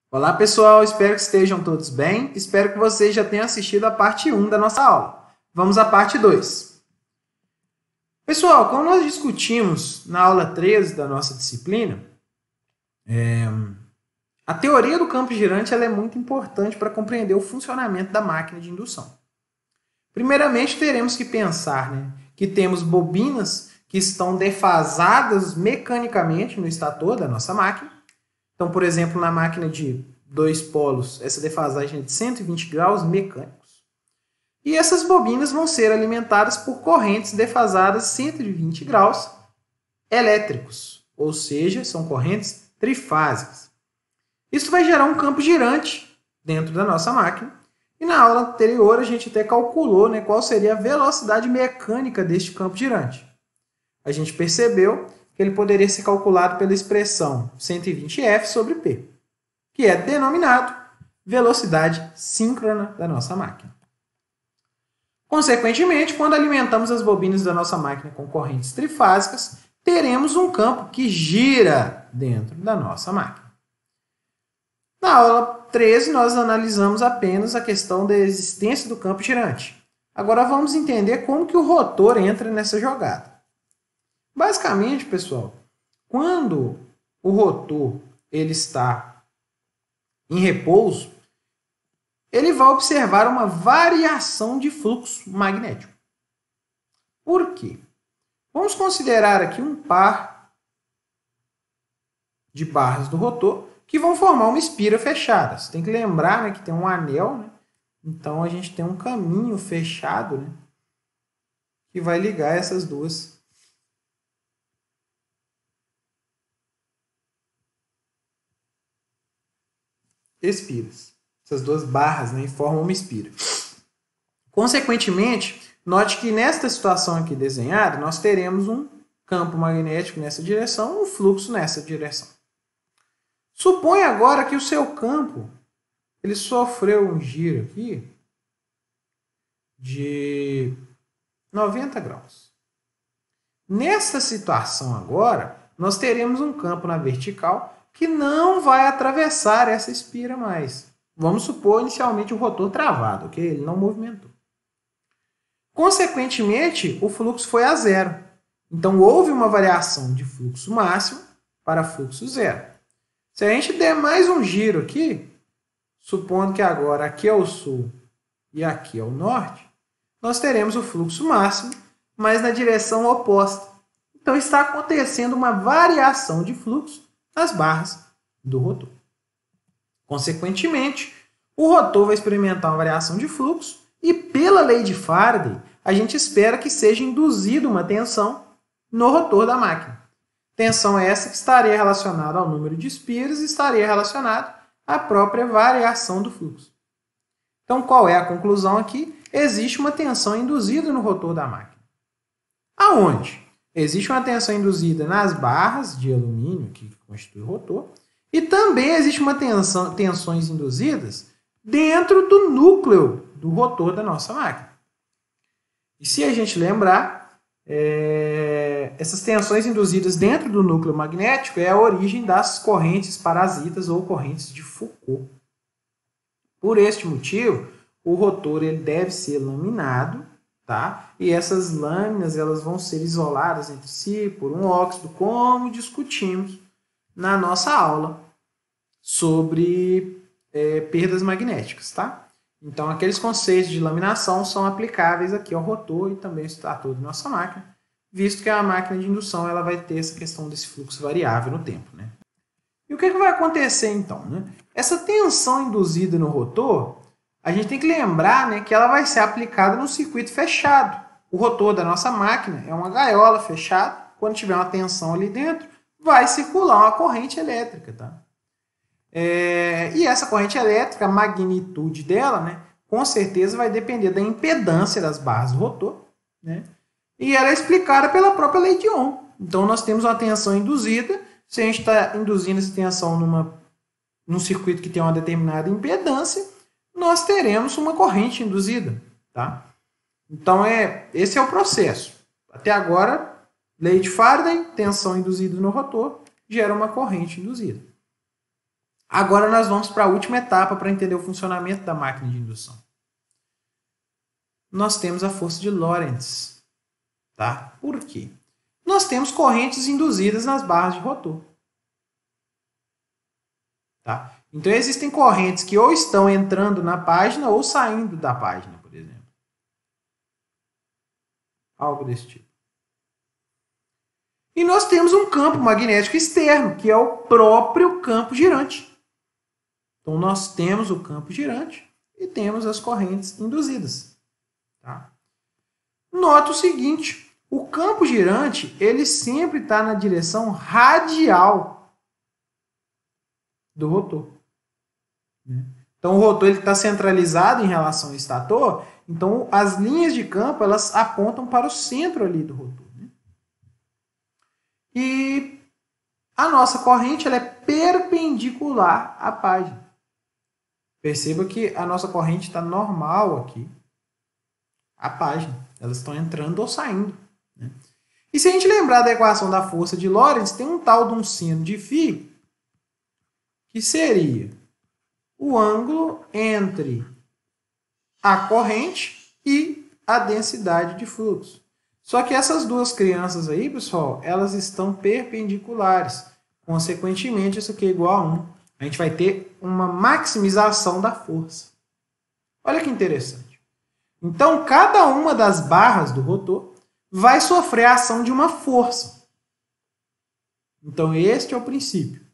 Olá pessoal, espero que estejam todos bem. Espero que vocês já tenham assistido a parte 1 da nossa aula. Vamos à parte 2. Pessoal, como nós discutimos na aula 13 da nossa disciplina, a teoria do campo girante ela é muito importante para compreender o funcionamento da máquina de indução. Primeiramente, teremos que pensar que temos bobinas que estão defasadas mecanicamente no estator da nossa máquina. Então, por exemplo, na máquina de dois polos, essa defasagem é de 120 graus mecânicos. E essas bobinas vão ser alimentadas por correntes defasadas 120 graus elétricos, ou seja, são correntes trifásicas. Isso vai gerar um campo girante dentro da nossa máquina. E na aula anterior a gente até calculou qual seria a velocidade mecânica deste campo girante. A gente percebeu que ele poderia ser calculado pela expressão 120F sobre P, que é denominado velocidade síncrona da nossa máquina. Consequentemente, quando alimentamos as bobinas da nossa máquina com correntes trifásicas, teremos um campo que gira dentro da nossa máquina. Na aula 13, nós analisamos apenas a questão da existência do campo girante. Agora vamos entender como que o rotor entra nessa jogada. Basicamente, pessoal, quando o rotor ele está em repouso, ele vai observar uma variação de fluxo magnético. Por quê? Vamos considerar aqui um par de barras do rotor que vão formar uma espira fechada. Você tem que lembrar que tem um anel, então a gente tem um caminho fechado que vai ligar essas duas espiras. Essas duas barras formam uma espira. Consequentemente, note que nesta situação aqui desenhada, nós teremos um campo magnético nessa direção, um fluxo nessa direção. Suponha agora que o seu campo ele sofreu um giro aqui de 90 graus. Nessa situação agora, nós teremos um campo na vertical que não vai atravessar essa espira mais. Vamos supor inicialmente o rotor travado, ok? Ele não movimentou. Consequentemente, o fluxo foi a zero. Então, houve uma variação de fluxo máximo para fluxo zero. Se a gente der mais um giro aqui, supondo que agora aqui é o sul e aqui é o norte, nós teremos o fluxo máximo, mas na direção oposta. Então, está acontecendo uma variação de fluxo nas barras do rotor. Consequentemente, o rotor vai experimentar uma variação de fluxo e, pela lei de Faraday, a gente espera que seja induzida uma tensão no rotor da máquina. Tensão essa que estaria relacionada ao número de espiras e estaria relacionada à própria variação do fluxo. Então, qual é a conclusão aqui? Existe uma tensão induzida no rotor da máquina. Aonde? Existe uma tensão induzida nas barras de alumínio que constitui o rotor e também existe uma tensões induzidas dentro do núcleo do rotor da nossa máquina. E se a gente lembrar, essas tensões induzidas dentro do núcleo magnético é a origem das correntes parasitas ou correntes de Foucault. Por este motivo, o rotor ele deve ser laminado, tá? E essas lâminas elas vão ser isoladas entre si por um óxido, como discutimos na nossa aula sobre perdas magnéticas, tá? Então, aqueles conceitos de laminação são aplicáveis aqui ao rotor e também ao estator da nossa máquina, visto que a máquina de indução ela vai ter essa questão desse fluxo variável no tempo. E o que vai acontecer então? Essa tensão induzida no rotor, a gente tem que lembrar que ela vai ser aplicada no circuito fechado. O rotor da nossa máquina é uma gaiola fechada, quando tiver uma tensão ali dentro, vai circular uma corrente elétrica, tá? E essa corrente elétrica, a magnitude dela, com certeza vai depender da impedância das barras do rotor, e ela é explicada pela própria lei de Ohm. Então, nós temos uma tensão induzida. Se a gente está induzindo essa tensão num circuito que tem uma determinada impedância, nós teremos uma corrente induzida. Tá? Então, esse é o processo. Até agora, lei de Faraday, tensão induzida no rotor, gera uma corrente induzida. Agora nós vamos para a última etapa para entender o funcionamento da máquina de indução. Nós temos a força de Lorentz. Tá? Por quê? Nós temos correntes induzidas nas barras de rotor. Tá? Então, existem correntes que ou estão entrando na página ou saindo da página, por exemplo. Algo desse tipo. E nós temos um campo magnético externo, que é o próprio campo girante. Então, nós temos o campo girante e temos as correntes induzidas. Tá? Nota o seguinte, o campo girante ele sempre está na direção radial do rotor. Então, o rotor está centralizado em relação ao estator, então as linhas de campo elas apontam para o centro ali do rotor. Né? E a nossa corrente ela é perpendicular à página. Perceba que a nossa corrente está normal aqui à página. Elas estão entrando ou saindo. Né? E se a gente lembrar da equação da força de Lorentz, tem um tal de um seno de φ que seria o ângulo entre a corrente e a densidade de fluxo. Só que essas duas crianças aí, pessoal, elas estão perpendiculares. Consequentemente, isso aqui é igual a 1. A gente vai ter uma maximização da força. Olha que interessante. Então, cada uma das barras do rotor vai sofrer a ação de uma força. Então, este é o princípio.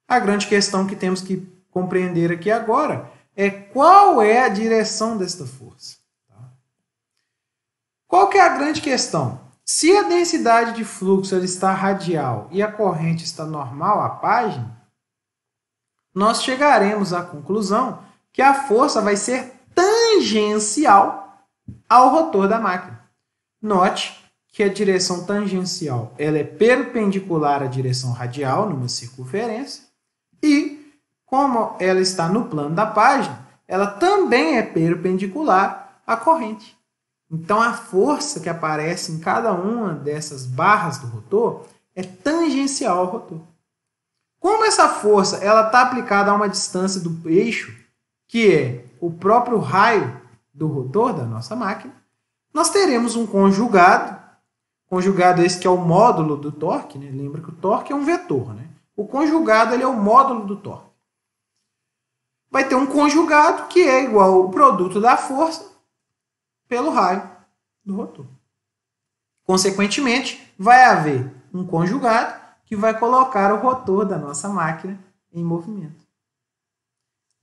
A grande questão que temos que compreender aqui agora é qual é a direção desta força. Qual que é a grande questão? Se a densidade de fluxo ela está radial e a corrente está normal à página, nós chegaremos à conclusão que a força vai ser tangencial ao rotor da máquina. Note que a direção tangencial ela é perpendicular à direção radial numa circunferência e, como ela está no plano da página, ela também é perpendicular à corrente. Então, a força que aparece em cada uma dessas barras do rotor é tangencial ao rotor. Como essa força está aplicada a uma distância do eixo, que é o próprio raio do rotor da nossa máquina, nós teremos um conjugado. Conjugado esse que é o módulo do torque. Né? Lembra que o torque é um vetor. Né? O conjugado ele é o módulo do torque. Vai ter um conjugado que é igual ao produto da força pelo raio do rotor. Consequentemente, vai haver um conjugado que vai colocar o rotor da nossa máquina em movimento.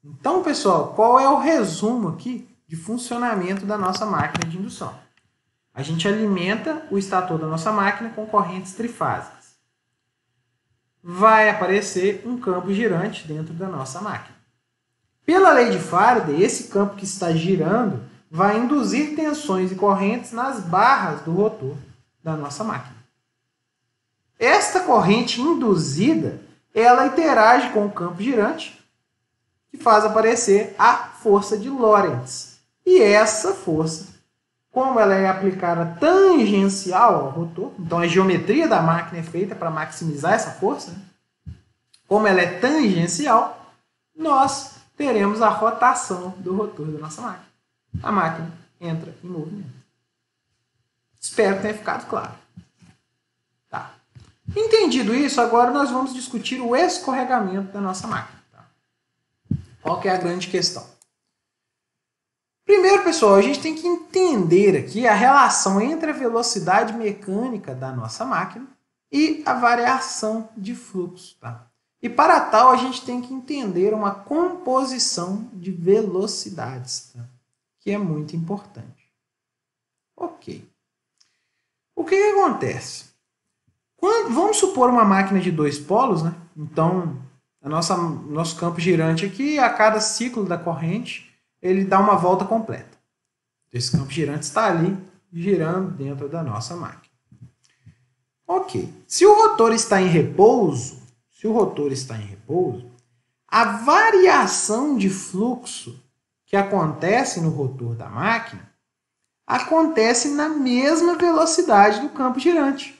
Então, pessoal, qual é o resumo aqui de funcionamento da nossa máquina de indução? A gente alimenta o estator da nossa máquina com correntes trifásicas. Vai aparecer um campo girante dentro da nossa máquina. Pela lei de Faraday, esse campo que está girando vai induzir tensões e correntes nas barras do rotor da nossa máquina. Esta corrente induzida, ela interage com o campo girante, que faz aparecer a força de Lorentz. E essa força, como ela é aplicada tangencial ao rotor, então a geometria da máquina é feita para maximizar essa força, né? Como ela é tangencial, nós teremos a rotação do rotor da nossa máquina. A máquina entra em movimento. Espero que tenha ficado claro. Tá. Entendido isso, agora nós vamos discutir o escorregamento da nossa máquina. Tá? Qual que é a grande questão? Primeiro, pessoal, a gente tem que entender aqui a relação entre a velocidade mecânica da nossa máquina e a variação de fluxo. Tá? E para tal, a gente tem que entender uma composição de velocidades, tá? Que é muito importante. Ok. O que acontece? Vamos supor uma máquina de dois polos, né? Então, nosso campo girante aqui, a cada ciclo da corrente, ele dá uma volta completa. Esse campo girante está ali, girando dentro da nossa máquina. Ok. Se o rotor está em repouso, a variação de fluxo que acontece no rotor da máquina acontece na mesma velocidade do campo girante.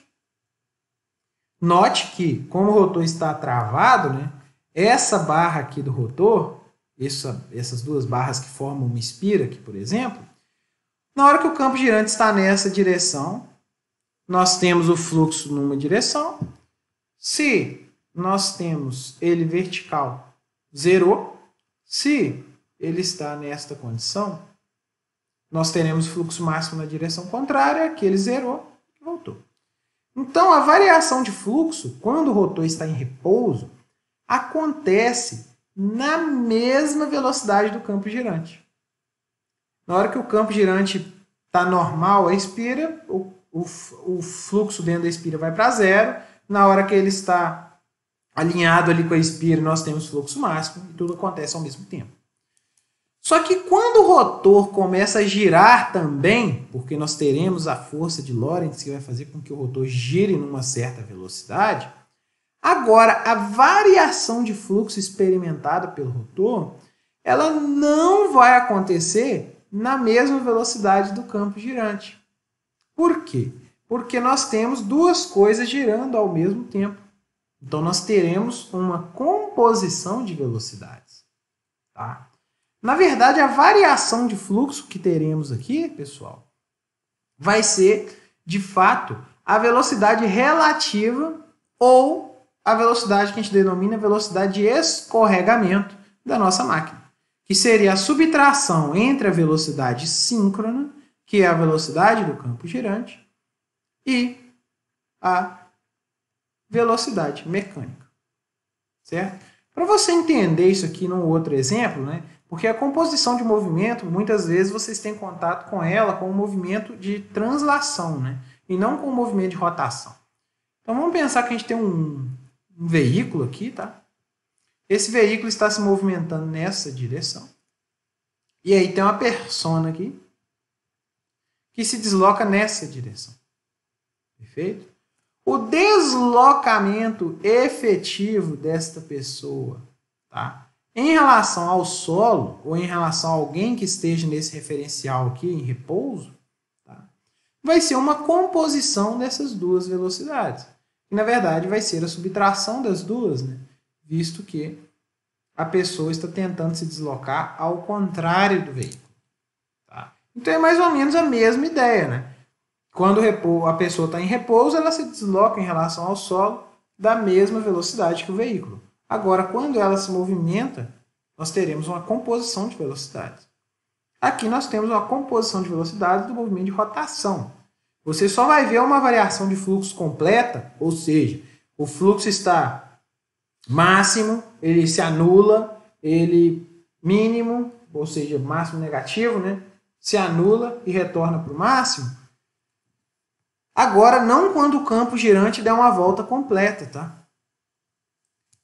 Note que, como o rotor está travado, né, essa barra aqui do rotor, essas duas barras que formam uma espira aqui, por exemplo, na hora que o campo girante está nessa direção, nós temos o fluxo numa direção. Se nós temos ele vertical, zerou. Se ele está nesta condição, nós teremos fluxo máximo na direção contrária, que ele zerou e voltou. Então, a variação de fluxo, quando o rotor está em repouso, acontece na mesma velocidade do campo girante. Na hora que o campo girante está normal, a espira, o fluxo dentro da espira vai para zero. Na hora que ele está alinhado ali com a espira, nós temos fluxo máximo e tudo acontece ao mesmo tempo. Só que quando o rotor começa a girar também, porque nós teremos a força de Lorentz que vai fazer com que o rotor gire numa certa velocidade, agora a variação de fluxo experimentada pelo rotor, ela não vai acontecer na mesma velocidade do campo girante. Por quê? Porque nós temos duas coisas girando ao mesmo tempo. Então nós teremos uma composição de velocidades. Tá? Na verdade, a variação de fluxo que teremos aqui, pessoal, vai ser, de fato, a velocidade relativa ou a velocidade que a gente denomina velocidade de escorregamento da nossa máquina, que seria a subtração entre a velocidade síncrona, que é a velocidade do campo girante, e a velocidade mecânica. Certo? Para você entender isso aqui num outro exemplo, né? Porque a composição de movimento, muitas vezes vocês têm contato com ela com o movimento de translação, né? E não com o movimento de rotação. Então vamos pensar que a gente tem um veículo aqui, tá? Esse veículo está se movimentando nessa direção. E aí tem uma persona aqui que se desloca nessa direção. Perfeito? O deslocamento efetivo desta pessoa, tá? Em relação ao solo, ou em relação a alguém que esteja nesse referencial aqui, em repouso, tá? Vai ser uma composição dessas duas velocidades. E, na verdade, vai ser a subtração das duas, né? Visto que a pessoa está tentando se deslocar ao contrário do veículo. Tá? Então, é mais ou menos a mesma ideia, né? Quando a pessoa está em repouso, ela se desloca em relação ao solo da mesma velocidade que o veículo. Agora, quando ela se movimenta, nós teremos uma composição de velocidades. Aqui nós temos uma composição de velocidades do movimento de rotação. Você só vai ver uma variação de fluxo completa, ou seja, o fluxo está máximo, ele se anula, ele mínimo, ou seja, máximo negativo, né? Se anula e retorna para o máximo. Agora, não quando o campo girante der uma volta completa, tá?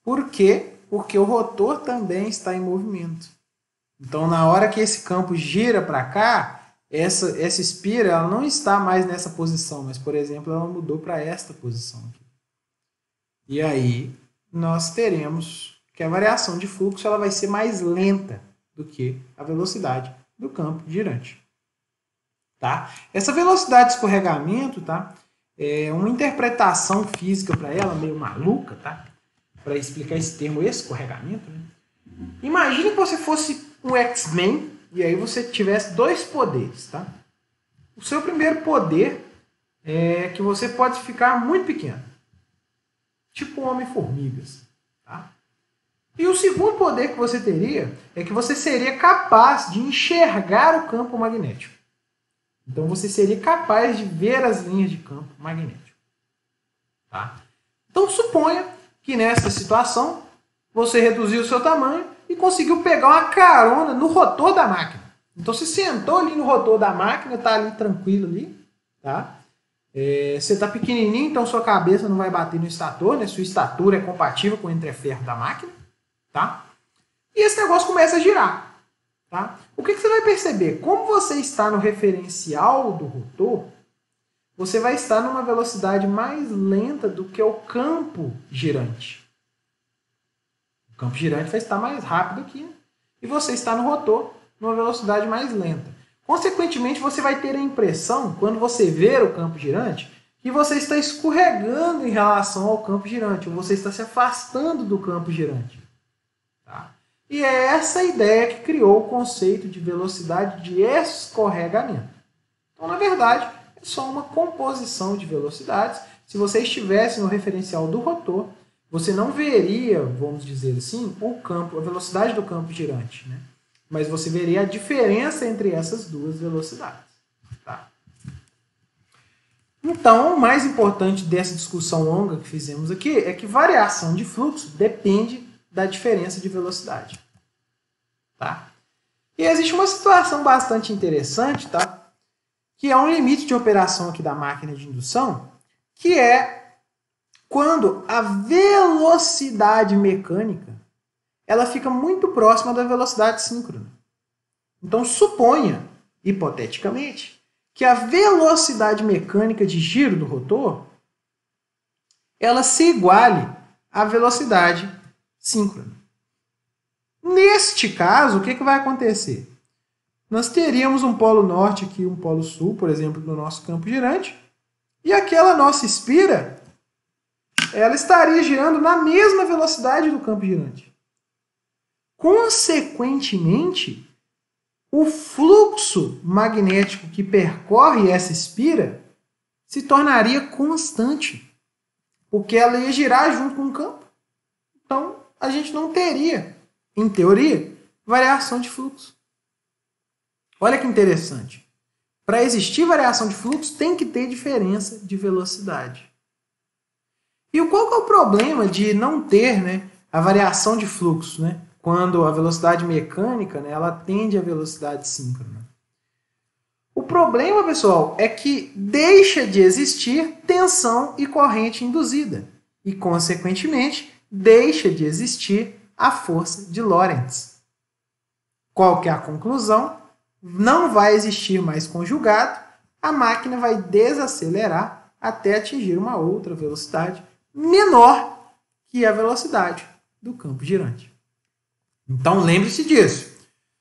Por quê? Porque o rotor também está em movimento. Então, na hora que esse campo gira para cá, essa espira ela não está mais nessa posição, mas, por exemplo, ela mudou para esta posição aqui. E aí, nós teremos que a variação de fluxo ela vai ser mais lenta do que a velocidade do campo girante. Tá? Essa velocidade de escorregamento, tá? É uma interpretação física para ela, meio maluca, tá? Para explicar esse termo escorregamento. Né? Imagine que você fosse um X-Men e aí você tivesse dois poderes. Tá? O seu primeiro poder é que você pode ficar muito pequeno. Tipo um Homem-Formigas. Tá? E o segundo poder que você teria é que você seria capaz de enxergar o campo magnético. Então você seria capaz de ver as linhas de campo magnético. Tá? Então suponha que nessa situação você reduziu o seu tamanho e conseguiu pegar uma carona no rotor da máquina. Então você sentou ali no rotor da máquina, está ali tranquilo ali. Tá? Você está pequenininho, então sua cabeça não vai bater no estator, né? Sua estatura é compatível com o entreferro da máquina. Tá? E esse negócio começa a girar. Tá? O que você vai perceber? Como você está no referencial do rotor, você vai estar numa velocidade mais lenta do que o campo girante. O campo girante vai estar mais rápido aqui, né? E você está no rotor numa velocidade mais lenta. Consequentemente, você vai ter a impressão, quando você ver o campo girante, que você está escorregando em relação ao campo girante, ou você está se afastando do campo girante. E é essa ideia que criou o conceito de velocidade de escorregamento. Então, na verdade, é só uma composição de velocidades. Se você estivesse no referencial do rotor, você não veria, vamos dizer assim, a velocidade do campo girante, né? Mas você veria a diferença entre essas duas velocidades. Tá? Então, o mais importante dessa discussão longa que fizemos aqui é que variação de fluxo depende da diferença de velocidade. Tá? E existe uma situação bastante interessante, tá? Que é um limite de operação aqui da máquina de indução, que é quando a velocidade mecânica ela fica muito próxima da velocidade síncrona. Então, suponha, hipoteticamente, que a velocidade mecânica de giro do rotor ela se iguale à velocidade síncrona. Neste caso, o que vai acontecer? Nós teríamos um polo norte aqui e um polo sul, por exemplo, no nosso campo girante, e aquela nossa espira ela estaria girando na mesma velocidade do campo girante. Consequentemente, o fluxo magnético que percorre essa espira se tornaria constante, porque ela ia girar junto com o campo. Então, a gente não teria, em teoria, variação de fluxo. Olha que interessante. Para existir variação de fluxo, tem que ter diferença de velocidade. E qual que é o problema de não ter, né, a variação de fluxo, né, quando a velocidade mecânica, né, ela tende à velocidade síncrona? O problema, pessoal, é que deixa de existir tensão e corrente induzida. E, consequentemente, deixa de existir a força de Lorentz. Qual que é a conclusão? Não vai existir mais conjugado, a máquina vai desacelerar até atingir uma outra velocidade menor que a velocidade do campo girante. Então, lembre-se disso.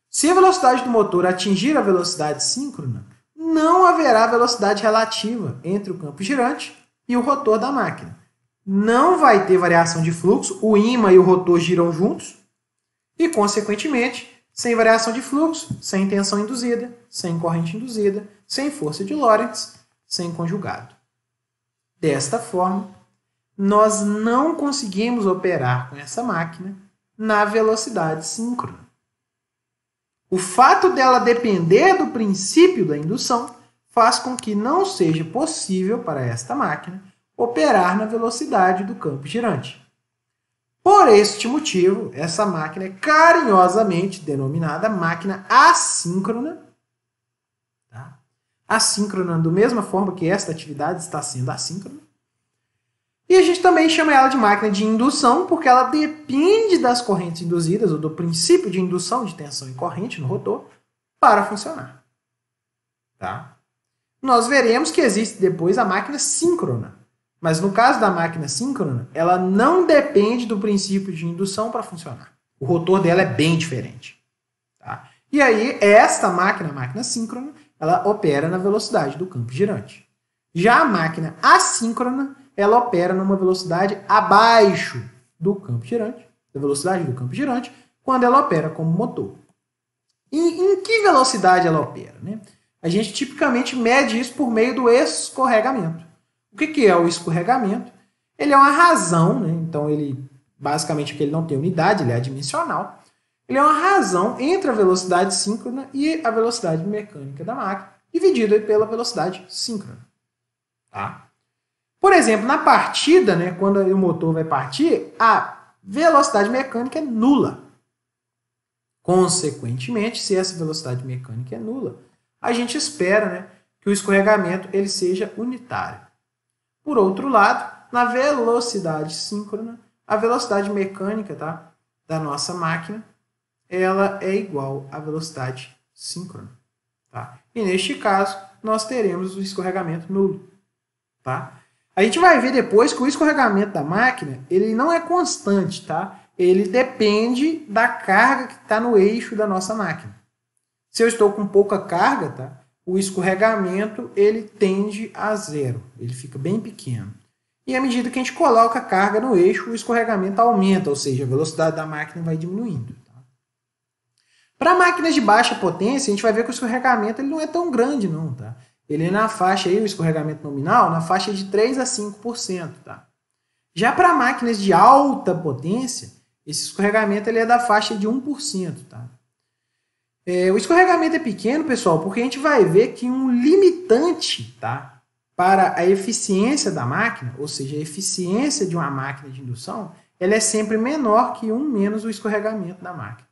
Se a velocidade do motor atingir a velocidade síncrona, não haverá velocidade relativa entre o campo girante e o rotor da máquina. Não vai ter variação de fluxo, o ímã e o rotor giram juntos e, consequentemente, sem variação de fluxo, sem tensão induzida, sem corrente induzida, sem força de Lorentz, sem conjugado. Desta forma, nós não conseguimos operar com essa máquina na velocidade síncrona. O fato dela depender do princípio da indução faz com que não seja possível para esta máquina operar na velocidade do campo girante. Por este motivo, essa máquina é carinhosamente denominada máquina assíncrona. Tá? Assíncrona da mesma forma que esta atividade está sendo assíncrona. E a gente também chama ela de máquina de indução, porque ela depende das correntes induzidas, ou do princípio de indução de tensão e corrente no rotor, para funcionar. Tá? Nós veremos que existe depois a máquina síncrona. Mas no caso da máquina síncrona, ela não depende do princípio de indução para funcionar. O rotor dela é bem diferente. Tá? E aí, esta máquina, a máquina síncrona, ela opera na velocidade do campo girante. Já a máquina assíncrona, ela opera numa velocidade abaixo do campo girante, da velocidade do campo girante, quando ela opera como motor. E em que velocidade ela opera? Né? A gente tipicamente mede isso por meio do escorregamento. O que é o escorregamento? Ele é uma razão, né? Então ele basicamente porque ele não tem unidade, ele é adimensional. Ele é uma razão entre a velocidade síncrona e a velocidade mecânica da máquina, dividida pela velocidade síncrona. Tá? Por exemplo, na partida, né, quando o motor vai partir, a velocidade mecânica é nula. Consequentemente, se essa velocidade mecânica é nula, a gente espera, né, que o escorregamento ele seja unitário. Por outro lado, na velocidade síncrona, a velocidade mecânica, tá, da nossa máquina ela é igual à velocidade síncrona. Tá? E neste caso, nós teremos o escorregamento nulo. Tá? A gente vai ver depois que o escorregamento da máquina ele não é constante. Tá? Ele depende da carga que está no eixo da nossa máquina. Se eu estou com pouca carga, tá? O escorregamento ele tende a zero, ele fica bem pequeno. E à medida que a gente coloca a carga no eixo, o escorregamento aumenta, ou seja, a velocidade da máquina vai diminuindo. Tá? Para máquinas de baixa potência, a gente vai ver que o escorregamento ele não é tão grande, não, tá? Ele é na faixa aí, o escorregamento nominal, na faixa de 3 a 5%, tá? Já para máquinas de alta potência, esse escorregamento ele é da faixa de 1%, tá? O escorregamento é pequeno, pessoal, porque a gente vai ver que um limitante, tá, para a eficiência da máquina, ou seja, a eficiência de uma máquina de indução, ela é sempre menor que 1 menos o escorregamento da máquina.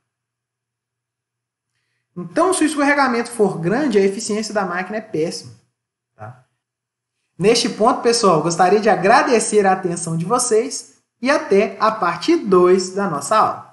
Então, se o escorregamento for grande, a eficiência da máquina é péssima. Tá? Neste ponto, pessoal, gostaria de agradecer a atenção de vocês e até a parte 2 da nossa aula.